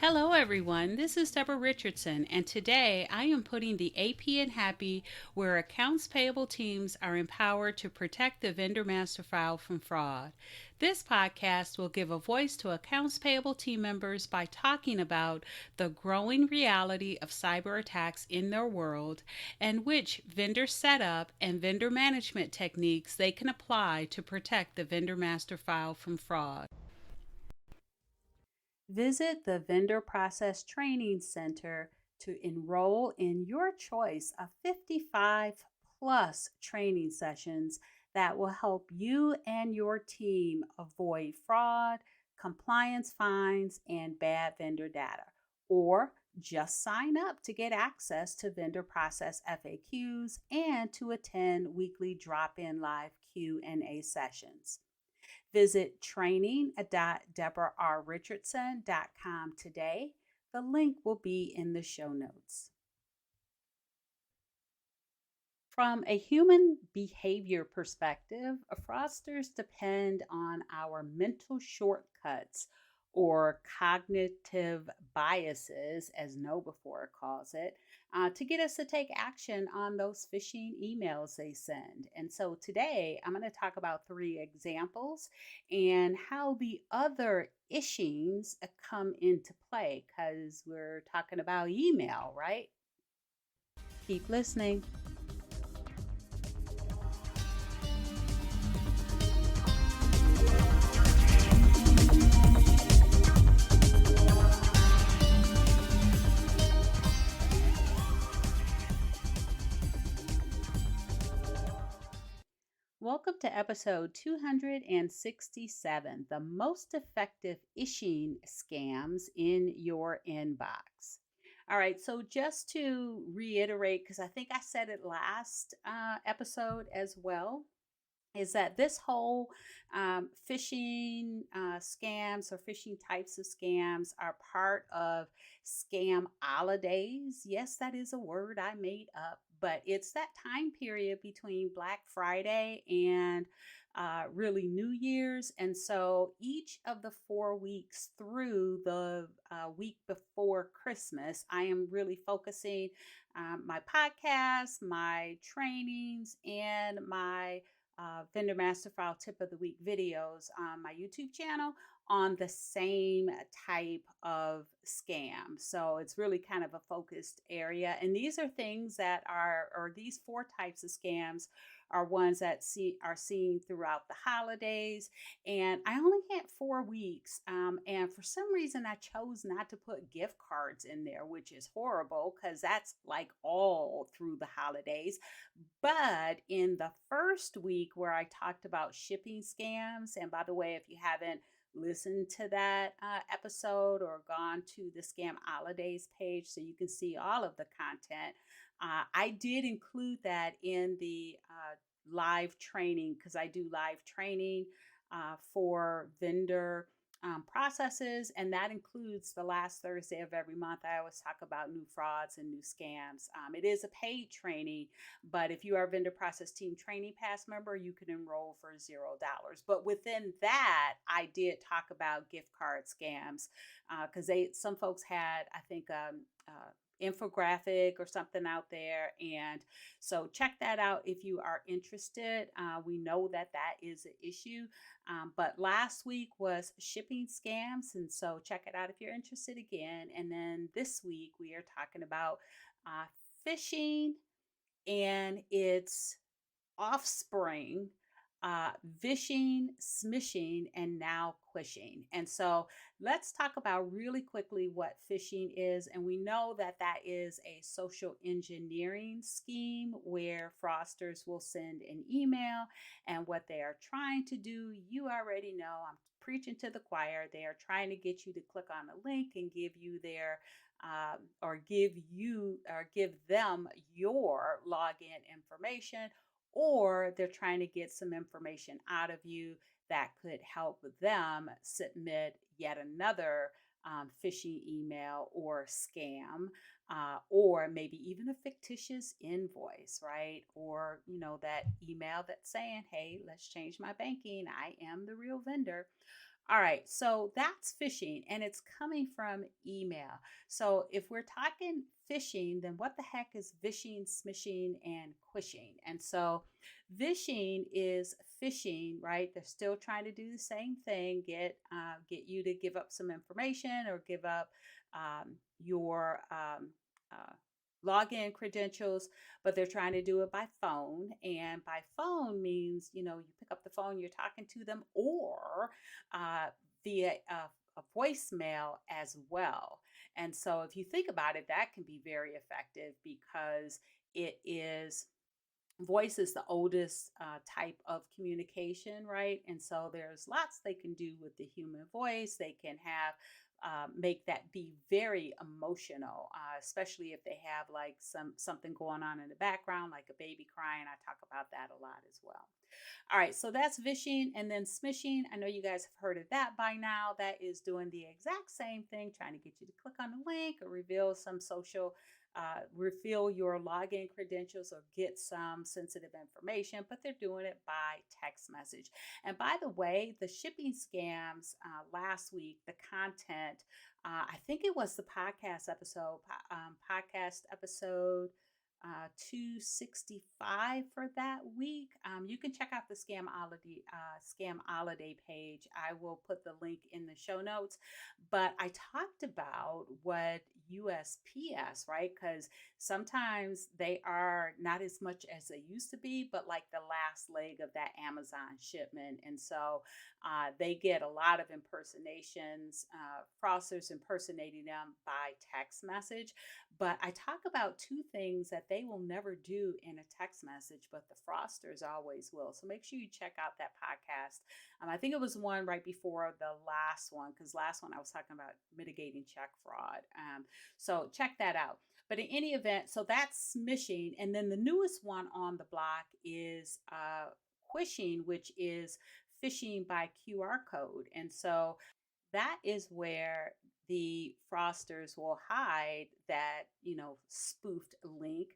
Hello, everyone. This is Debra Richardson, and today I am putting the AP in Happy, where accounts payable teams are empowered to protect the vendor master file from fraud. This podcast will give a voice to accounts payable team members by talking about the growing reality of cyber attacks in their world and which vendor setup and vendor management techniques they can apply to protect the vendor master file from fraud. Visit the Vendor Process Training Center to enroll in your choice of 55 plus training sessions that will help you and your team avoid fraud, compliance fines, and bad vendor data. Or just sign up to get access to vendor process FAQs and to attend weekly drop-in live Q&A sessions. Visit training.debrarrichardson.com today. The link will be in the show notes. From a human behavior perspective, fraudsters depend on our mental shortcuts or cognitive biases, as KnowBe4 calls it, to get us to take action on those phishing emails they send. And so today I'm going to talk about three examples and how the other ishings come into play because we're talking about email, right? Keep listening. Welcome to episode 267, the most effective ishing scams in your inbox. All right, so just to reiterate, because I think I said it last episode as well, is that this whole phishing scams or phishing types of scams are part of scam holidays. Yes, that is a word I made up, but it's that time period between Black Friday and really New Year's. And so each of the 4 weeks through the week before Christmas, I am really focusing my podcast, my trainings, and my Vendor Master File Tip of the Week videos on my YouTube channel on the same type of scam. So it's really kind of a focused area. And these are things that or these four types of scams are ones that are seen throughout the holidays. And I only had 4 weeks. And for some reason, I chose not to put gift cards in there, which is horrible because that's like all through the holidays. But in the first week where I talked about shipping scams, and by the way, if you haven't listened to that episode or gone to the Scam Holidays page so you can see all of the content, I did include that in the live training because I do live training for vendor processes, and that includes the last Thursday of every month. I always talk about new frauds and new scams. It is a paid training, but if you are a vendor process team training pass member, you can enroll for $0. But within that, I did talk about gift card scams because some folks had, I think, infographic or something out there, and so check that out if you are interested. We know that that is an issue, but last week was shipping scams, and so check it out if you're interested again. And then this week we are talking about phishing and its offspring, vishing, smishing, and now quishing. And so let's talk about really quickly what phishing is. And we know that that is a social engineering scheme where fraudsters will send an email, and what they are trying to do, you already know, I'm preaching to the choir. They are trying to get you to click on a link and give you their or give them your login information, or they're trying to get some information out of you that could help them submit yet another phishing email or scam, or maybe even a fictitious invoice, right? Or, that email that's saying, hey, let's change my banking. I am the real vendor. All right, so that's phishing and it's coming from email. So if we're talking phishing, then what the heck is vishing, smishing, and quishing? And so vishing is phishing, right? They're still trying to do the same thing, get you to give up some information or give up your login credentials, but they're trying to do it by phone. And by phone means, you pick up the phone, you're talking to them, or uh, via a voicemail as well. And so if you think about it, that can be very effective because it is voice is the oldest type of communication, right? And so there's lots they can do with the human voice. They can have make that be very emotional, especially if they have like something going on in the background, like a baby crying. I talk about that a lot as well. All right, so that's vishing and then smishing. I know you guys have heard of that by now. That is doing the exact same thing, trying to get you to click on the link or reveal your login credentials or get some sensitive information, but they're doing it by text message. And by the way, the shipping scams last week, the content, I think it was the podcast episode 265 for that week. You can check out the scam holiday page. I will put the link in the show notes. But I talked about what USPS, right? Because sometimes they are not as much as they used to be, but like the last leg of that Amazon shipment. And so they get a lot of impersonations, fraudsters impersonating them by text message. But I talk about two things that they will never do in a text message, but the fraudsters always will. So make sure you check out that podcast. I think it was one right before the last one, because last one I was talking about mitigating check fraud. So check that out. But in any event, so that's smishing. And then the newest one on the block is quishing, which is phishing by QR code. And so that is where the fraudsters will hide that, spoofed link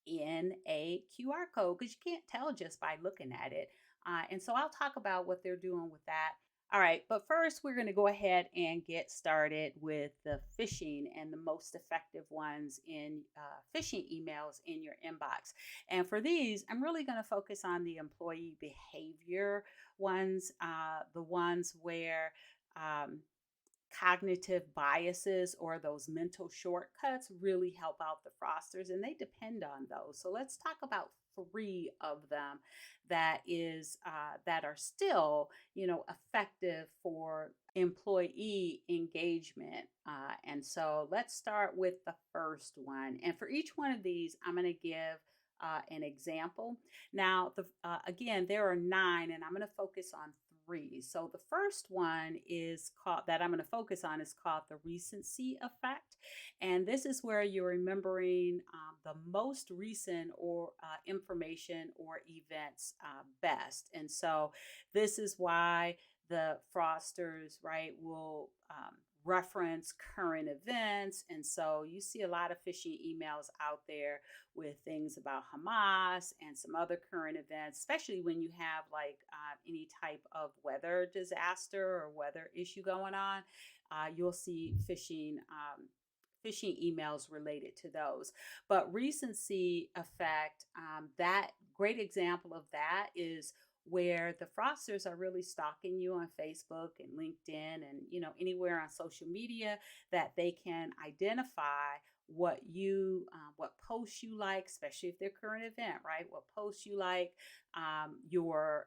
in a QR code because you can't tell just by looking at it. And so I'll talk about what they're doing with that. All right, but first we're going to go ahead and get started with the phishing and the most effective ones in phishing emails in your inbox. And for these, I'm really going to focus on the employee behavior ones, the ones where um, cognitive biases or those mental shortcuts really help out the fraudsters, and they depend on those. So let's talk about three of them that are still effective for employee engagement. And so let's start with the first one. And for each one of these, I'm going to give an example. Now, again, there are 9, and I'm going to focus on 3. So the first one is called that I'm going to focus on is called the recency effect, and this is where you're remembering the most recent or information or events best. And so this is why the fraudsters, right, will reference current events. And so you see a lot of phishing emails out there with things about Hamas and some other current events, especially when you have like any type of weather disaster or weather issue going on. You'll see phishing emails related to those. But recency effect, that great example of that is where the fraudsters are really stalking you on Facebook and LinkedIn and anywhere on social media that they can identify what posts you like, especially if they're current event, right? What posts you like, your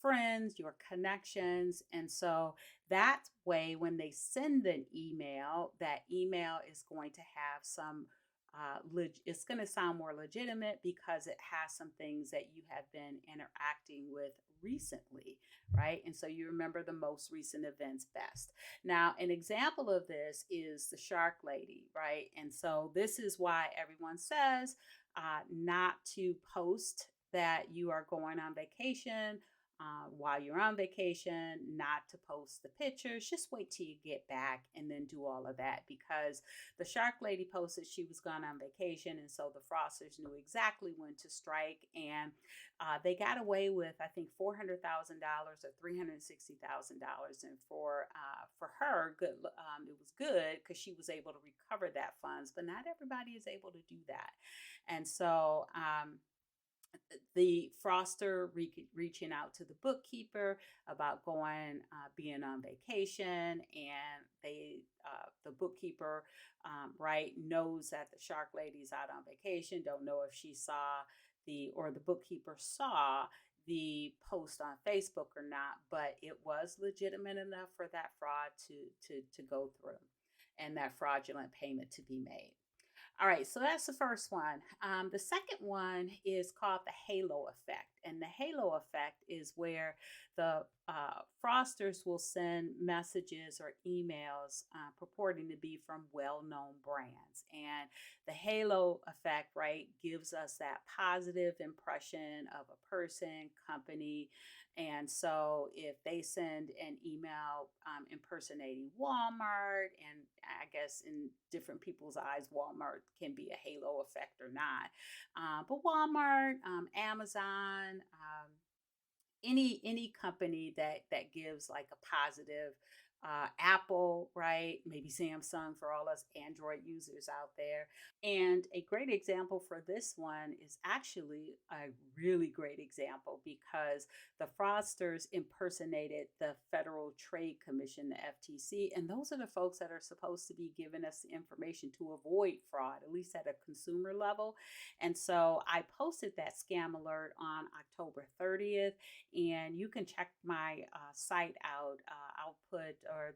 friends, your connections. And so that way, when they send an email, that email is going to have some it's going to sound more legitimate because it has some things that you have been interacting with recently, right? And so you remember the most recent events best. Now, an example of this is the shark lady, right? And so this is why everyone says not to post that you are going on vacation while you're on vacation, not to post the pictures. Just wait till you get back and then do all of that, because the shark lady posted she was gone on vacation. And so the fraudsters knew exactly when to strike. And they got away with, I think, $400,000 or $360,000. And for her, good, it was good because she was able to recover that funds. But not everybody is able to do that. And so, the Froster reaching out to the bookkeeper about being on vacation, and the bookkeeper, right, knows that the shark lady's out on vacation. Don't know if she saw the bookkeeper saw the post on Facebook or not, but it was legitimate enough for that fraud to go through, and that fraudulent payment to be made. All right, so that's the first one. The second one is called the halo effect. And the halo effect is where the fraudsters will send messages or emails purporting to be from well known brands. And the halo effect, right, gives us that positive impression of a person, company. And so if they send an email impersonating Walmart, and I guess in different people's eyes, Walmart can be a halo effect or not. But Walmart, Amazon, any company that gives like a positive, Apple, right? Maybe Samsung for all us Android users out there. And a great example for this one is actually a really great example, because the fraudsters impersonated the Federal Trade Commission, the FTC, and those are the folks that are supposed to be giving us the information to avoid fraud, at least at a consumer level. And so I posted that scam alert on October 30th, and you can check my site out.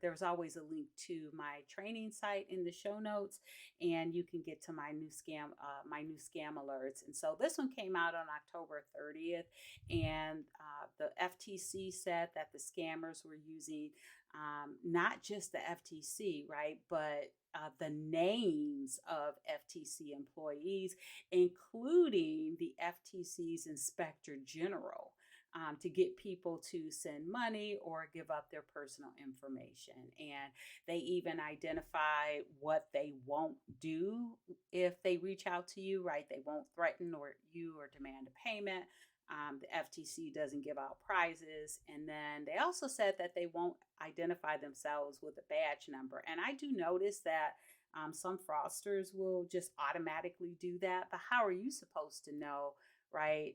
There's always a link to my training site in the show notes, and you can get to my new scam alerts. And so this one came out on October 30th, and the FTC said that the scammers were using not just the FTC, right, but the names of FTC employees, including the FTC's Inspector General, to get people to send money or give up their personal information. And they even identify what they won't do if they reach out to you, right? They won't threaten or demand a payment. The FTC doesn't give out prizes. And then they also said that they won't identify themselves with a badge number. And I do notice that some fraudsters will just automatically do that. But how are you supposed to know, right,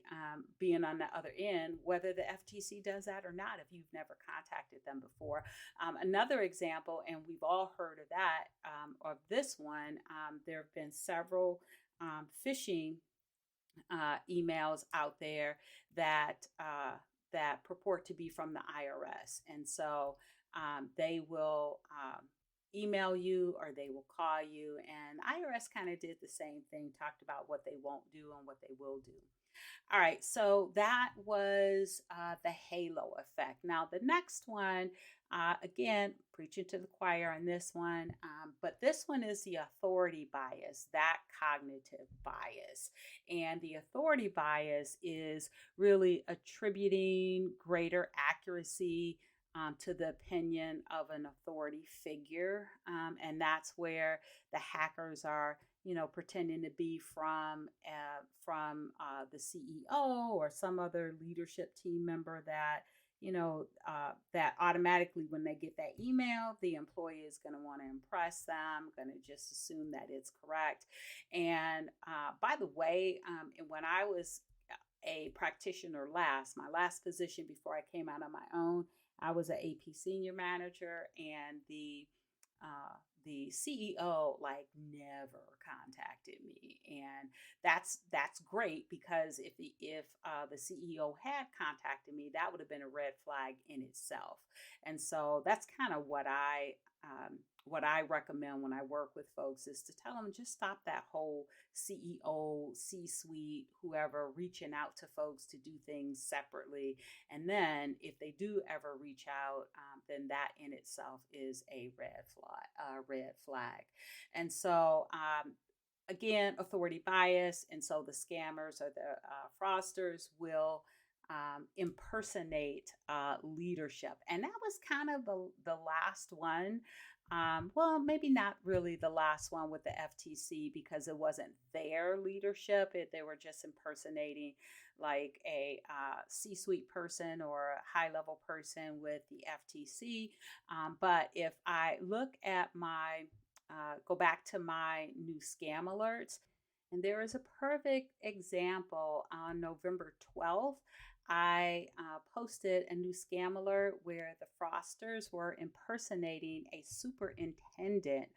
being on the other end, whether the FTC does that or not if you've never contacted them before? Another example, and we've all heard of that, of this one, there have been several phishing emails out there that purport to be from the IRS. And so they will email you or they will call you. And IRS kind of did the same thing, talked about what they won't do and what they will do. All right, so that was the halo effect. Now, the next one, again, preaching to the choir on this one, but this one is the authority bias, that cognitive bias. And the authority bias is really attributing greater accuracy to the opinion of an authority figure. And that's where the hackers are, pretending to be from the CEO or some other leadership team member that, that automatically when they get that email, the employee is going to want to impress them, going to just assume that it's correct. And by the way, when I was a practitioner my last position before I came out on my own, I was an AP senior manager, and the CEO like never contacted me, and that's great, because if the CEO had contacted me, that would have been a red flag in itself. And so that's kind of what I recommend when I work with folks, is to tell them, just stop that whole CEO, C-suite, whoever reaching out to folks to do things separately. And then if they do ever reach out, then that in itself is a red flag. And so, again, authority bias. And so the scammers or the fraudsters will impersonate leadership. And that was kind of the last one. Well, maybe not really the last one with the FTC because it wasn't their leadership. They were just impersonating like a C-suite person or a high-level person with the FTC. But if I look at go back to my new scam alerts, and there is a perfect example on November 12th. I posted a new scam alert where the fraudsters were impersonating a superintendent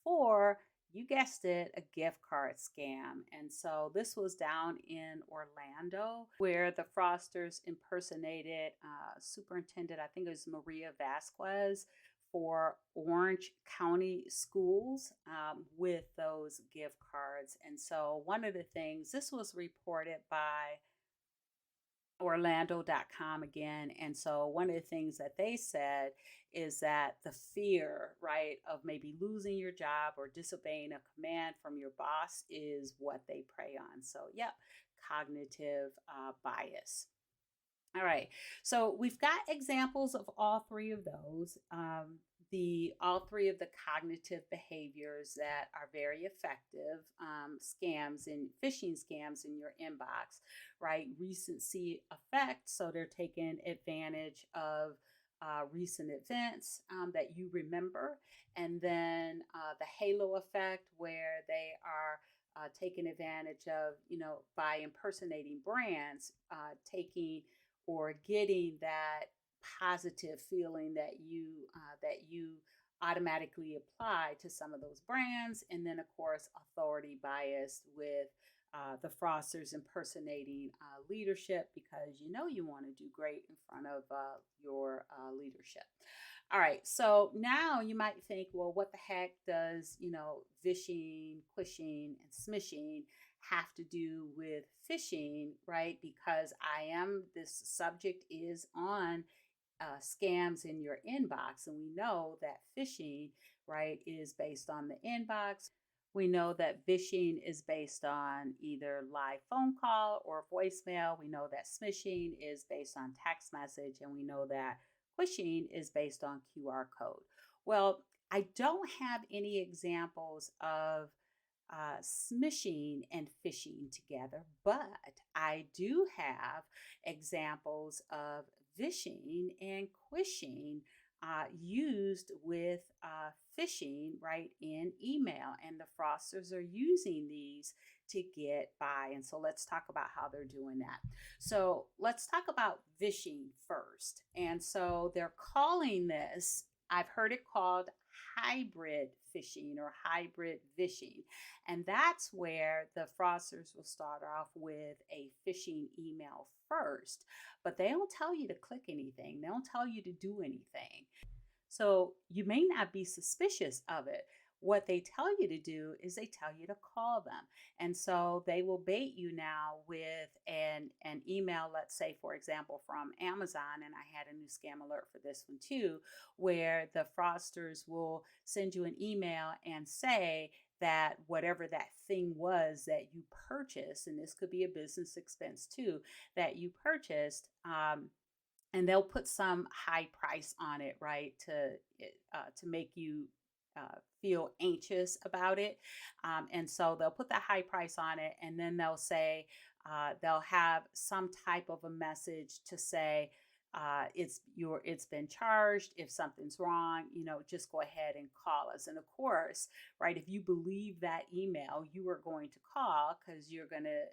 for, you guessed it, a gift card scam. And so this was down in Orlando where the fraudsters impersonated superintendent, I think it was Maria Vasquez, for Orange County schools with those gift cards. And so one of the things, this was reported by Orlando.com again. And so one of the things that they said is that the fear, right, of maybe losing your job or disobeying a command from your boss is what they prey on. So, yep, cognitive bias. All right, so we've got examples of all three of those. All three of the cognitive behaviors that are very effective scams and phishing scams in your inbox, right? Recency effect, so they're taking advantage of recent events that you remember, and then the halo effect, where they are taking advantage of, by impersonating brands, taking or getting that positive feeling that you automatically apply to some of those brands. And then of course authority bias with the fraudsters impersonating leadership because you want to do great in front of your leadership. All right, so now you might think, well, what the heck does vishing, quishing, and smishing have to do with phishing, right? Because this subject is on scams in your inbox, and we know that phishing, right, is based on the inbox. We know that vishing is based on either live phone call or voicemail. We know that smishing is based on text message, and we know that quishing is based on QR code. Well, I don't have any examples of smishing and phishing together, but I do have examples of vishing and quishing used with phishing, right, in email. And the fraudsters are using these to get by. And so let's talk about how they're doing that. So let's talk about vishing first. And so they're calling this, I've heard it called hybrid phishing or hybrid vishing. And that's where the fraudsters will start off with a phishing email first, but they don't tell you to click anything. They don't tell you to do anything. So you may not be suspicious of it. What they tell you to do is they tell you to call them. And so they will bait you now with an email, let's say, for example, from Amazon. And I had a new scam alert for this one too, where the fraudsters will send you an email and say that whatever that thing was that you purchased, and this could be a business expense too, that you purchased, and they'll put some high price on it, right, to make you feel anxious about it. And so they'll put that high price on it, and then they'll say, they'll have some type of a message to say, it's been charged. If something's wrong, just go ahead and call us. And of course, right, if you believe that email, you are going to call because you're going to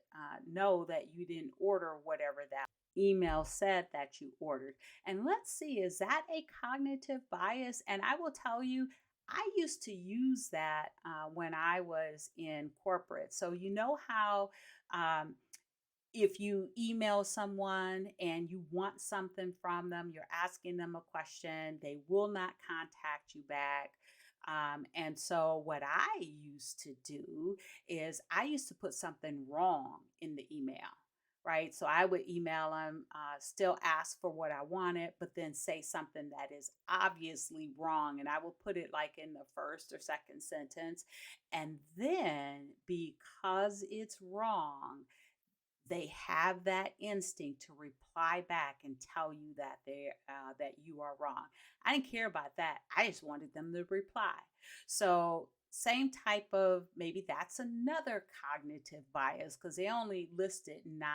know that you didn't order whatever that email said that you ordered. And let's see, is that a cognitive bias? And I will tell you, I used to use that when I was in corporate. So you know how if you email someone and you want something from them, you're asking them a question, they will not contact you back. And so what I used to do is I used to put something wrong in the email. Right. So I would email them, still ask for what I wanted, but then say something that is obviously wrong. And I will put it like in the first or second sentence. And then because it's wrong, they have that instinct to reply back and tell you that that you are wrong. I didn't care about that. I just wanted them to reply. So same type of, maybe that's another cognitive bias, because they only listed 9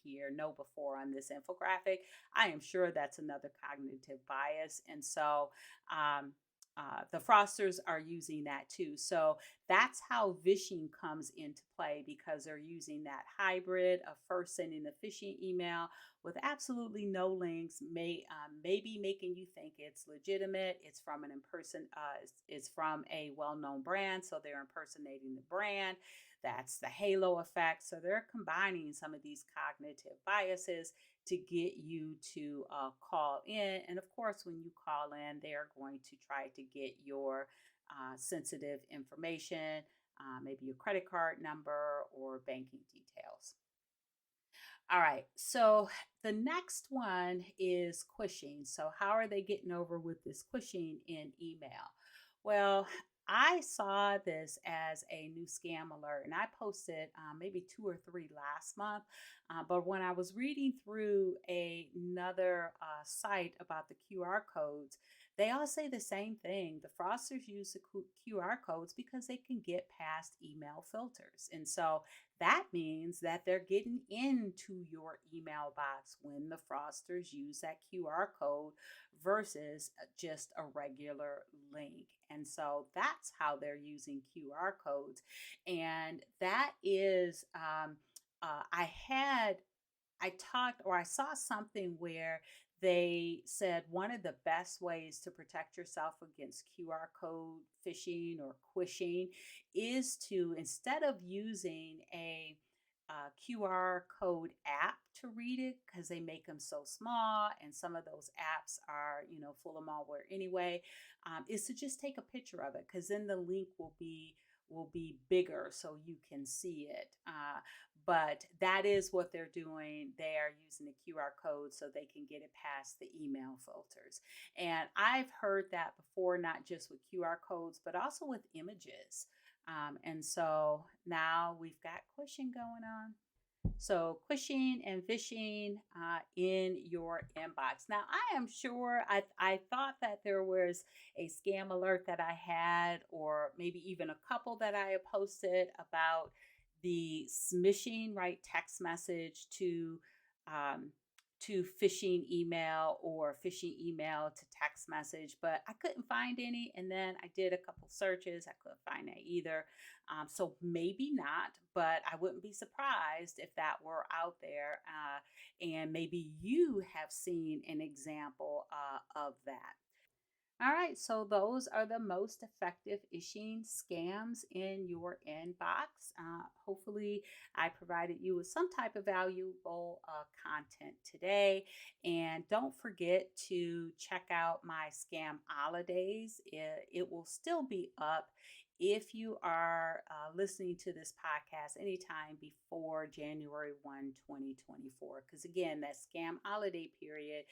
here, no before, on this infographic. I am sure that's another cognitive bias. And so um, the fraudsters are using that too. So that's how phishing comes into play, because they're using that hybrid of first sending the phishing email with absolutely no links, maybe making you think it's legitimate. It's from it's from a well-known brand, so they're impersonating the brand. That's the halo effect. So they're combining some of these cognitive biases to get you to call in. And of course, when you call in, they're going to try to get your sensitive information, maybe your credit card number or banking details. All right, so the next one is quishing. So, how are they getting over with this quishing in email? Well, I saw this as a new scam alert, and I posted maybe 2 or 3 last month. But when I was reading through another site about the QR codes, they all say the same thing. The fraudsters use the QR codes because they can get past email filters. And so that means that they're getting into your email box when the fraudsters use that QR code versus just a regular link. And so that's how they're using QR codes. And that is, I had I saw something where they said one of the best ways to protect yourself against QR code phishing or quishing is to, instead of using a QR code app to read it, because they make them so small and some of those apps are, full of malware anyway, is to just take a picture of it, because then the link will be bigger so you can see it. But that is what they're doing. They are using the QR code so they can get it past the email filters. And I've heard that before, not just with QR codes, but also with images. And so now we've got quishing going on. So, quishing and phishing in your inbox. Now, I am sure I thought that there was a scam alert that I had, or maybe even a couple that I had posted about the smishing, right? Text message um, to phishing email, or phishing email to text message, but I couldn't find any. And then I did a couple searches, I couldn't find that either. So maybe not, but I wouldn't be surprised if that were out there. And maybe you have seen an example of that. All right, so those are the most effective phishing scams in your inbox. Hopefully, I provided you with some type of valuable content today. And don't forget to check out my scam holidays. It will still be up if you are listening to this podcast anytime before January 1, 2024. Because again, that scam holiday period,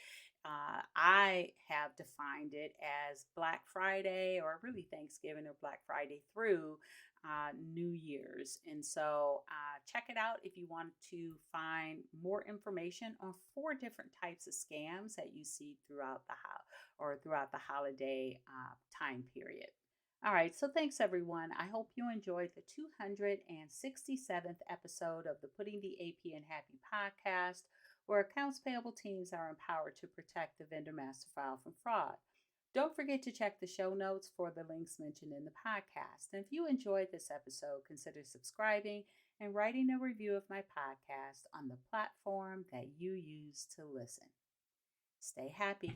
I have defined it as Black Friday, or really Thanksgiving or Black Friday through New Year's. And so check it out if you want to find more information on 4 different types of scams that you see throughout the holiday time period. All right, so thanks everyone. I hope you enjoyed the 267th episode of the Putting the AP in Happy podcast, where accounts payable teams are empowered to protect the vendor master file from fraud. Don't forget to check the show notes for the links mentioned in the podcast. And if you enjoyed this episode, consider subscribing and writing a review of my podcast on the platform that you use to listen. Stay happy.